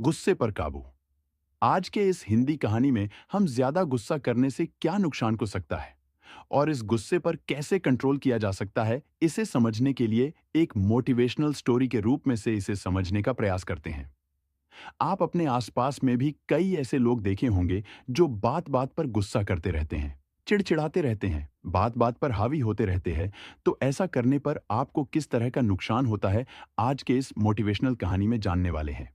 गुस्से पर काबू। आज के इस हिंदी कहानी में हम ज्यादा गुस्सा करने से क्या नुकसान हो सकता है और इस गुस्से पर कैसे कंट्रोल किया जा सकता है, इसे समझने के लिए एक मोटिवेशनल स्टोरी के रूप में से इसे समझने का प्रयास करते हैं। आप अपने आसपास में भी कई ऐसे लोग देखे होंगे जो बात बात पर गुस्सा करते रहते हैं, चिड़चिड़ाते रहते हैं, बात बात पर हावी होते रहते हैं। तो ऐसा करने पर आपको किस तरह का नुकसान होता है, आज के इस मोटिवेशनल कहानी में जानने वाले हैं।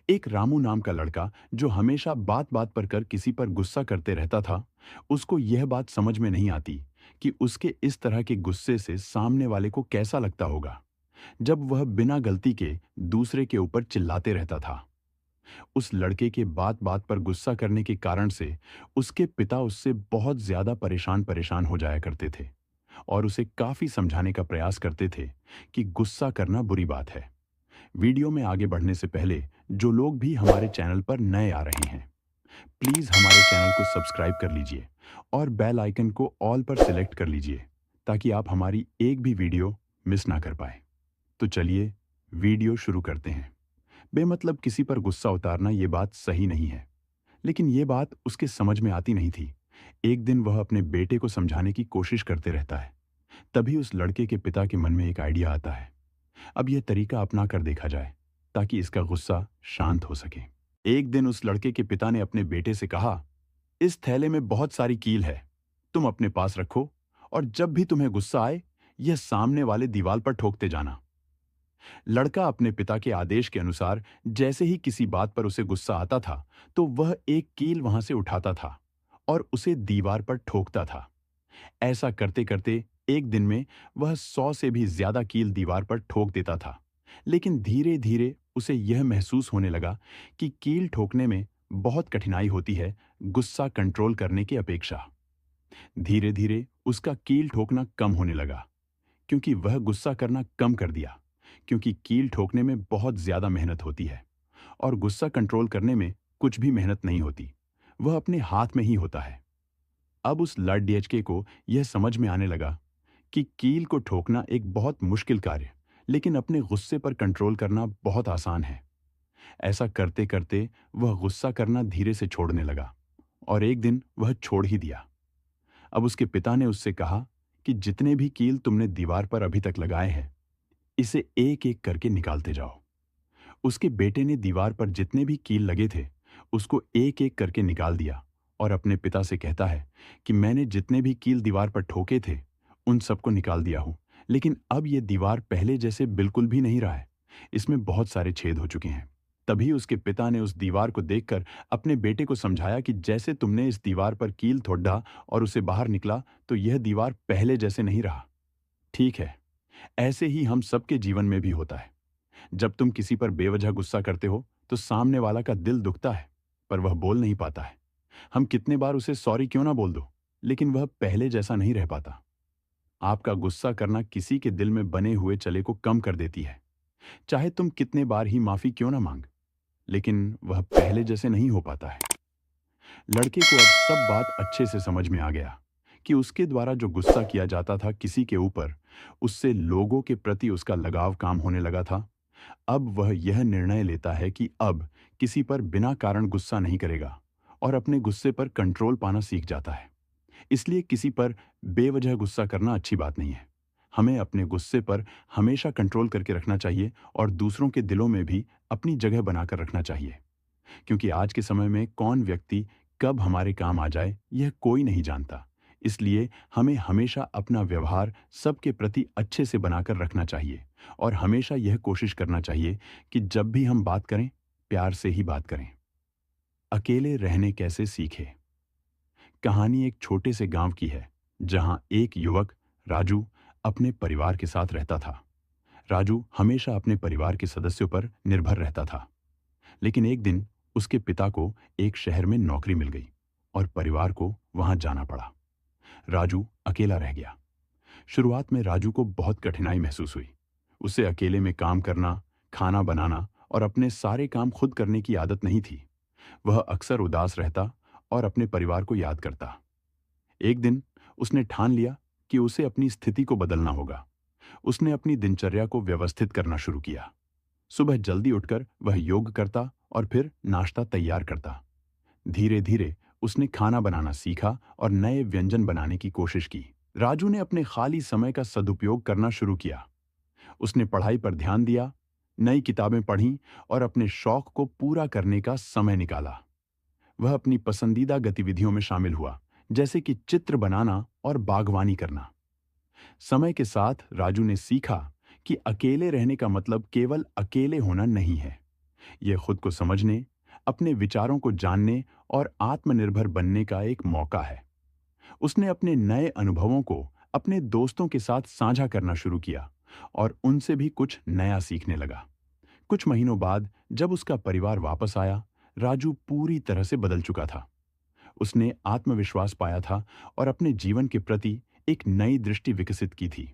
एक रामू नाम का लड़का जो हमेशा बात बात पर कर किसी पर गुस्सा करते रहता था, उसको यह बात समझ में नहीं आती कि उसके इस तरह के गुस्से से सामने वाले को कैसा लगता होगा जब वह बिना गलती के दूसरे के ऊपर चिल्लाते रहता था। उस लड़के के बात बात पर गुस्सा करने के कारण से उसके पिता उससे बहुत ज्यादा परेशान परेशान हो जाया करते थे और उसे काफी समझाने का प्रयास करते थे कि गुस्सा करना बुरी बात है। वीडियो में आगे बढ़ने से पहले जो लोग भी हमारे चैनल पर नए आ रहे हैं, प्लीज हमारे चैनल को सब्सक्राइब कर लीजिए और बेल आइकन को ऑल पर सिलेक्ट कर लीजिए ताकि आप हमारी एक भी वीडियो मिस ना कर पाए। तो चलिए वीडियो शुरू करते हैं। बेमतलब किसी पर गुस्सा उतारना ये बात सही नहीं है, लेकिन ये बात उसके समझ में आती नहीं थी। एक दिन वह अपने बेटे को समझाने की कोशिश करते रहता है। तभी उस लड़के के पिता के मन में एक आइडिया आता है। अब यह तरीका अपना कर देखा जाए ताकि इसका गुस्सा शांत हो सके। एक दिन उस लड़के के पिता ने अपने बेटे से कहा, इस थैले में बहुत सारी कील है, तुम अपने पास रखो और जब भी तुम्हें गुस्सा आए, यह सामने वाले दीवार पर ठोकते जाना। लड़का अपने पिता के आदेश के अनुसार जैसे ही किसी बात पर उसे गुस्सा आता था, तो वह एक कील वहां से उठाता था और उसे दीवार पर ठोकता था। ऐसा करते करते एक दिन में वह 100 से भी ज्यादा कील दीवार पर ठोक देता था। लेकिन धीरे धीरे उसे यह महसूस होने लगा कि कील ठोकने में बहुत कठिनाई होती है गुस्सा कंट्रोल करने की अपेक्षा। धीरे धीरे उसका कील ठोकना कम होने लगा क्योंकि वह गुस्सा करना कम कर दिया, क्योंकि कील ठोकने में बहुत ज्यादा मेहनत होती है और गुस्सा कंट्रोल करने में कुछ भी मेहनत नहीं होती, वह अपने हाथ में ही होता है। अब उस लड़ डीएचके को यह समझ में आने लगा कि कील को ठोकना एक बहुत मुश्किल कार्य, लेकिन अपने गुस्से पर कंट्रोल करना बहुत आसान है। ऐसा करते करते वह गुस्सा करना धीरे से छोड़ने लगा और एक दिन वह छोड़ ही दिया। अब उसके पिता ने उससे कहा कि जितने भी कील तुमने दीवार पर अभी तक लगाए हैं, इसे एक एक करके निकालते जाओ। उसके बेटे ने दीवार पर जितने भी कील लगे थे, उसको एक एक करके निकाल दिया और अपने पिता से कहता है कि मैंने जितने भी कील दीवार पर ठोके थे, उन सबको निकाल दिया हूं, लेकिन अब यह दीवार पहले जैसे बिल्कुल भी नहीं रहा है, इसमें बहुत सारे छेद हो चुके हैं। तभी उसके पिता ने उस दीवार को देखकर अपने बेटे को समझाया कि जैसे तुमने इस दीवार पर कील ठोड़ा और उसे बाहर निकला, तो यह दीवार पहले जैसे नहीं रहा। ठीक है, ऐसे ही हम सबके जीवन में भी होता है। जब तुम किसी पर बेवजह गुस्सा करते हो, तो सामने वाला का दिल दुखता है, पर वह बोल नहीं पाता है। हम कितने बार उसे सॉरी क्यों ना बोल दो, लेकिन वह पहले जैसा नहीं रह पाता। आपका गुस्सा करना किसी के दिल में बने हुए चले को कम कर देती है। चाहे तुम कितने बार ही माफी क्यों ना मांग, लेकिन वह पहले जैसे नहीं हो पाता है। लड़के को अब सब बात अच्छे से समझ में आ गया कि उसके द्वारा जो गुस्सा किया जाता था किसी के ऊपर, उससे लोगों के प्रति उसका लगाव काम होने लगा था। अब वह यह निर्णय लेता है कि अब किसी पर बिना कारण गुस्सा नहीं करेगा और अपने गुस्से पर कंट्रोल पाना सीख जाता है। इसलिए किसी पर बेवजह गुस्सा करना अच्छी बात नहीं है। हमें अपने गुस्से पर हमेशा कंट्रोल करके रखना चाहिए और दूसरों के दिलों में भी अपनी जगह बनाकर रखना चाहिए, क्योंकि आज के समय में कौन व्यक्ति कब हमारे काम आ जाए, यह कोई नहीं जानता। इसलिए हमें हमेशा अपना व्यवहार सबके प्रति अच्छे से बनाकर रखना चाहिए और हमेशा यह कोशिश करना चाहिए कि जब भी हम बात करें, प्यार से ही बात करें। अकेले रहने कैसे सीखे। कहानी एक छोटे से गांव की है जहां एक युवक राजू अपने परिवार के साथ रहता था। राजू हमेशा अपने परिवार के सदस्यों पर निर्भर रहता था, लेकिन एक दिन उसके पिता को एक शहर में नौकरी मिल गई और परिवार को वहां जाना पड़ा। राजू अकेला रह गया। शुरुआत में राजू को बहुत कठिनाई महसूस हुई। उसे अकेले में काम करना, खाना बनाना और अपने सारे काम खुद करने की आदत नहीं थी। वह अक्सर उदास रहता और अपने परिवार को याद करता। एक दिन उसने ठान लिया कि उसे अपनी स्थिति को बदलना होगा। उसने अपनी दिनचर्या को व्यवस्थित करना शुरू किया। सुबह जल्दी उठकर वह योग करता और फिर नाश्ता तैयार करता। धीरे धीरे उसने खाना बनाना सीखा और नए व्यंजन बनाने की कोशिश की। राजू ने अपने खाली समय का सदुपयोग करना शुरू किया। उसने पढ़ाई पर ध्यान दिया, नई किताबें पढ़ीं और अपने शौक को पूरा करने का समय निकाला। वह अपनी पसंदीदा गतिविधियों में शामिल हुआ, जैसे कि चित्र बनाना और बागवानी करना। समय के साथ राजू ने सीखा कि अकेले रहने का मतलब केवल अकेले होना नहीं है। यह खुद को समझने, अपने विचारों को जानने और आत्मनिर्भर बनने का एक मौका है। उसने अपने नए अनुभवों को अपने दोस्तों के साथ साझा करना शुरू किया और उनसे भी कुछ नया सीखने लगा। कुछ महीनों बाद जब उसका परिवार वापस आया, राजू पूरी तरह से बदल चुका था। उसने आत्मविश्वास पाया था और अपने जीवन के प्रति एक नई दृष्टि विकसित की थी।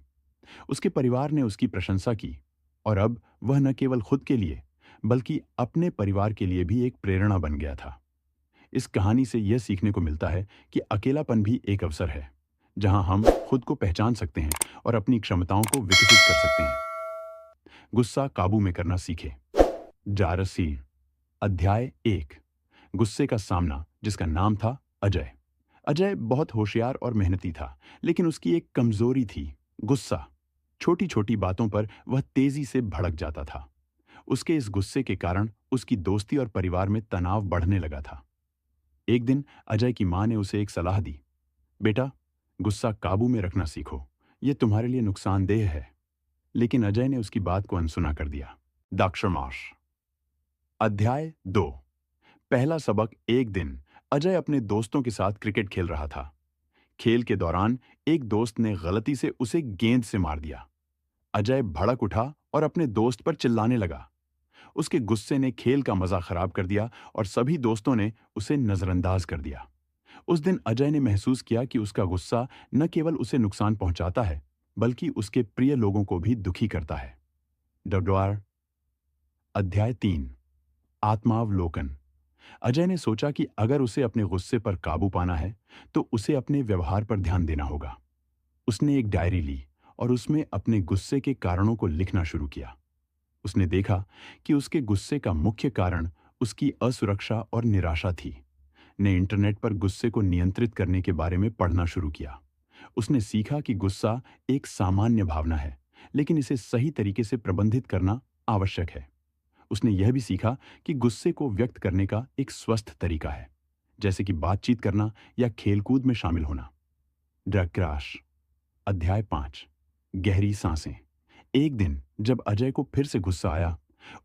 उसके परिवार ने उसकी प्रशंसा की और अब वह न केवल खुद के लिए बल्कि अपने परिवार के लिए भी एक प्रेरणा बन गया था। इस कहानी से यह सीखने को मिलता है कि अकेलापन भी एक अवसर है, जहां हम खुद को पहचान सकते हैं और अपनी क्षमताओं को विकसित कर सकते हैं। गुस्सा काबू में करना सीखें। जारसी अध्याय 1। गुस्से का सामना, जिसका नाम था अजय। अजय बहुत होशियार और मेहनती था, लेकिन उसकी एक कमजोरी थी, गुस्सा। छोटी छोटी बातों पर वह तेजी से भड़क जाता था। उसके इस गुस्से के कारण उसकी दोस्ती और परिवार में तनाव बढ़ने लगा था। एक दिन अजय की मां ने उसे एक सलाह दी। बेटा, गुस्सा काबू में रखना सीखो, यह तुम्हारे लिए नुकसानदेह है। लेकिन अजय ने उसकी बात को अनसुना कर दिया। दाक्षमाश अध्याय 2। पहला सबक। एक दिन अजय अपने दोस्तों के साथ क्रिकेट खेल रहा था। खेल के दौरान एक दोस्त ने गलती से उसे गेंद से मार दिया। अजय भड़क उठा और अपने दोस्त पर चिल्लाने लगा। उसके गुस्से ने खेल का मजा खराब कर दिया और सभी दोस्तों ने उसे नजरअंदाज कर दिया। उस दिन अजय ने महसूस किया कि उसका गुस्सा न केवल उसे नुकसान पहुंचाता है, बल्कि उसके प्रिय लोगों को भी दुखी करता है। डडवार अध्याय 3। आत्मावलोकन। अजय ने सोचा कि अगर उसे अपने गुस्से पर काबू पाना है, तो उसे अपने व्यवहार पर ध्यान देना होगा। उसने एक डायरी ली और उसमें अपने गुस्से के कारणों को लिखना शुरू किया। उसने देखा कि उसके गुस्से का मुख्य कारण उसकी असुरक्षा और निराशा थी। ने इंटरनेट पर गुस्से को नियंत्रित करने के बारे में पढ़ना शुरू किया। उसने सीखा कि गुस्सा एक सामान्य भावना है, लेकिन इसे सही तरीके से प्रबंधित करना आवश्यक है। उसने यह भी सीखा कि गुस्से को व्यक्त करने का एक स्वस्थ तरीका है, जैसे कि बातचीत करना या खेलकूद में शामिल होना। ड्रग क्रैश अध्याय 5। गहरी सांसें। एक दिन जब अजय को फिर से गुस्सा आया,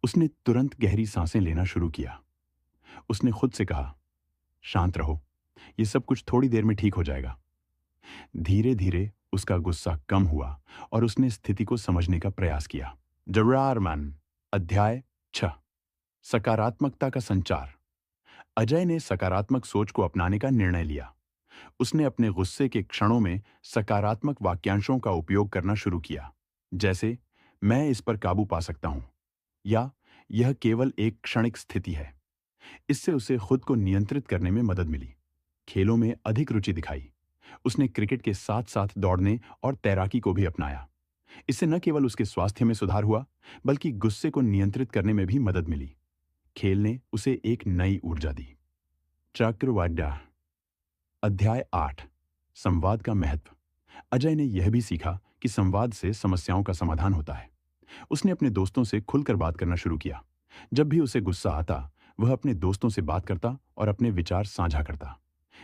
उसने तुरंत गहरी सांसें लेना शुरू किया। उसने खुद से कहा, शांत रहो, ये सब कुछ थोड़ी देर में ठीक हो जाएगा। धीरे धीरे उसका गुस्सा कम हुआ और उसने स्थिति को समझने का प्रयास किया। डरारमन अध्याय 6। सकारात्मकता का संचार। अजय ने सकारात्मक सोच को अपनाने का निर्णय लिया। उसने अपने गुस्से के क्षणों में सकारात्मक वाक्यांशों का उपयोग करना शुरू किया, जैसे मैं इस पर काबू पा सकता हूं या यह केवल एक क्षणिक स्थिति है। इससे उसे खुद को नियंत्रित करने में मदद मिली। खेलों में अधिक रुचि दिखाई। उसने क्रिकेट के साथ साथ दौड़ने और तैराकी को भी अपनाया। इससे न केवल उसके स्वास्थ्य में सुधार हुआ, बल्कि गुस्से को नियंत्रित करने में भी मदद मिली। खेल ने उसे एक नई ऊर्जा दी। चक्रवाड्या अध्याय 8। संवाद का महत्व। अजय ने यह भी सीखा कि संवाद से समस्याओं का समाधान होता है। उसने अपने दोस्तों से खुलकर बात करना शुरू किया। जब भी उसे गुस्सा आता, वह अपने दोस्तों से बात करता और अपने विचार साझा करता।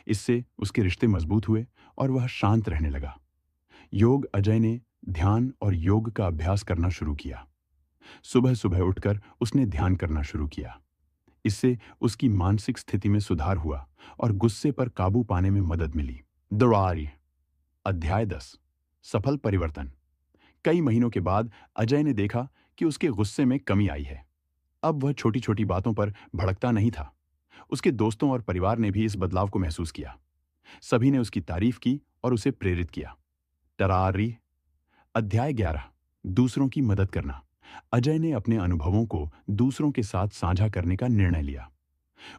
इससे उसके रिश्ते मजबूत हुए और वह शांत रहने लगा। योग। अजय ने ध्यान और योग का अभ्यास करना शुरू किया। सुबह सुबह उठकर उसने ध्यान करना शुरू किया। इससे उसकी मानसिक स्थिति में सुधार हुआ और गुस्से पर काबू पाने में मदद मिली। दौड़ारी अध्याय 10। सफल परिवर्तन। कई महीनों के बाद अजय ने देखा कि उसके गुस्से में कमी आई है। अब वह छोटी छोटी बातों पर भड़कता नहीं था। उसके दोस्तों और परिवार ने भी इस बदलाव को महसूस किया। सभी ने उसकी तारीफ की और उसे प्रेरित किया। टरारी अध्याय 11। दूसरों की मदद करना। अजय ने अपने अनुभवों को दूसरों के साथ साझा करने का निर्णय लिया।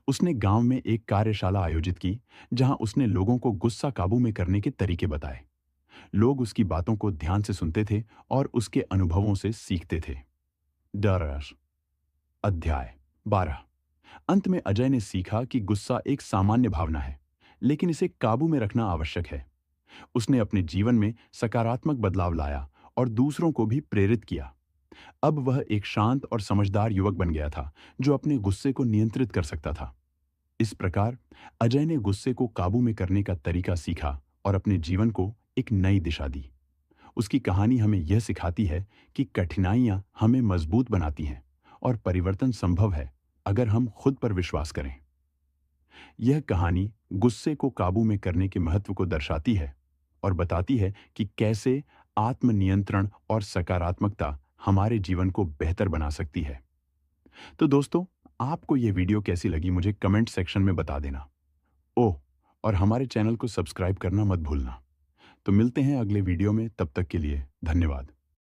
उसने गांव में एक कार्यशाला आयोजित की, जहां उसने लोगों को गुस्सा काबू में करने के तरीके बताए। लोग उसकी बातों को ध्यान से सुनते थे और उसके अनुभवों से सीखते थे। डर अध्याय 12। अंत में अजय ने सीखा कि गुस्सा एक सामान्य भावना है, लेकिन इसे काबू में रखना आवश्यक है। उसने अपने जीवन में सकारात्मक बदलाव लाया और दूसरों को भी प्रेरित किया। अब वह एक शांत और समझदार युवक बन गया था, जो अपने गुस्से को नियंत्रित कर सकता था। इस प्रकार अजय ने गुस्से को काबू में करने का तरीका सीखा और अपने जीवन को एक नई दिशा दी। उसकी कहानी हमें यह सिखाती है कि कठिनाइयां हमें मजबूत बनाती हैं और परिवर्तन संभव है अगर हम खुद पर विश्वास करें। यह कहानी गुस्से को काबू में करने के महत्व को दर्शाती है और बताती है कि कैसे आत्मनियंत्रण और सकारात्मकता हमारे जीवन को बेहतर बना सकती है। तो दोस्तों, आपको यह वीडियो कैसी लगी मुझे कमेंट सेक्शन में बता देना। ओह, और हमारे चैनल को सब्सक्राइब करना मत भूलना। तो मिलते हैं अगले वीडियो में, तब तक के लिए धन्यवाद।